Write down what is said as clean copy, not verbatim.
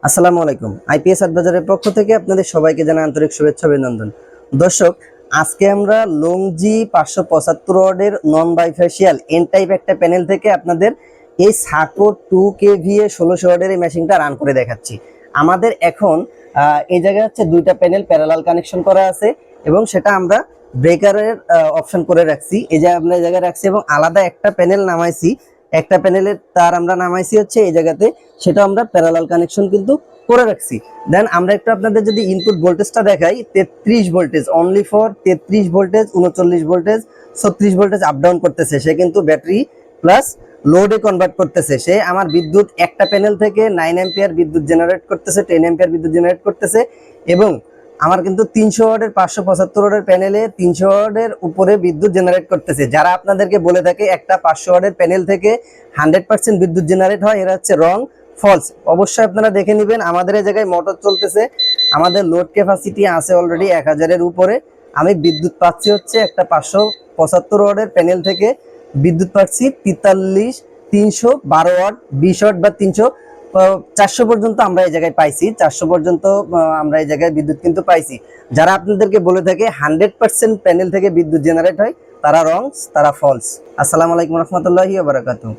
আসসালামু আলাইকুম। আইপিএস অ্যাডভাইজারের পক্ষ থেকে আপনাদের সবাইকে জানাই আন্তরিক শুভেচ্ছা অভিনন্দন। দর্শক, আজকে আমরা লংজি 575 ওয়াটের নন বাইফেশিয়াল এন টাইপ একটা প্যানেল থেকে আপনাদের এই সাকো 2 কেভিএ 1600 ওয়াটের এই মেশিনটা রান করে দেখাচ্ছি। আমাদের এখন এই জায়গায় হচ্ছে দুইটা প্যানেল প্যারালাল কানেকশন করা আছে এবং সেটা আমরা ব্রেকারের অপশন করে রাখছি। এই যে আমরা এই জায়গায় রাখছি এবং আলাদা একটা প্যানেল নামাইছি, একটা প্যানেলের তার আমরা নামাইছি হচ্ছে এই জায়গাতে, সেটা আমরা প্যারালাল কানেকশন কিন্তু করে রাখছি। দেন আমরা একটু আপনাদের যদি ইনপুট ভোল্টেজটা দেখাই, 33 voltage, only for 33 voltage, 39 voltage, 36 voltage up down করতেছে। সে কিন্তু ব্যাটারি প্লাস লোডে কনভার্ট করতেছে। সে আমার বিদ্যুৎ একটা প্যানেল থেকে 9 অ্যাম্পিয়ার বিদ্যুৎ জেনারেট করতেছে, 10 অ্যাম্পিয়ার বিদ্যুৎ জেনারেট করতেছে। এবং আমার কিন্তু 300 ওয়াটের 575 ওয়াটের প্যানেলে 300 ওয়াটের উপরে বিদ্যুৎ জেনারেট করতেছে। যারা আপনাদেরকে বলে থাকে একটা 500 ওয়াটের প্যানেল থেকে 100% বিদ্যুৎ জেনারেট হয়, এরা হচ্ছে রং, ফলস। অবশ্যই আপনারা দেখে নেবেন। আমাদের এই জায়গায় মোটর চলতেছে, আমাদের লোড ক্যাপাসিটি আছে অলরেডি 1000-এর উপরে। আমি বিদ্যুৎ পাচ্ছি হচ্ছে একটা 575 ওয়াটের প্যানেল থেকে বিদ্যুৎ পাচ্ছি 43, 312 ওয়াট, 20 ওয়াট বা 300, 400 পর্যন্ত আমরা এই জায়গায় পাইছি। 400 পর্যন্ত আমরা এই জায়গায় বিদ্যুৎ কিন্তু পাইছি। যারা আপনাদেরকে বলে থাকে 100% প্যানেল থেকে বিদ্যুৎ জেনারেট হয়, তারা রং, তারা ফলস। আসসালামু আলাইকুম রহমতুল্লাহি ওয়া বারাকাতুহু।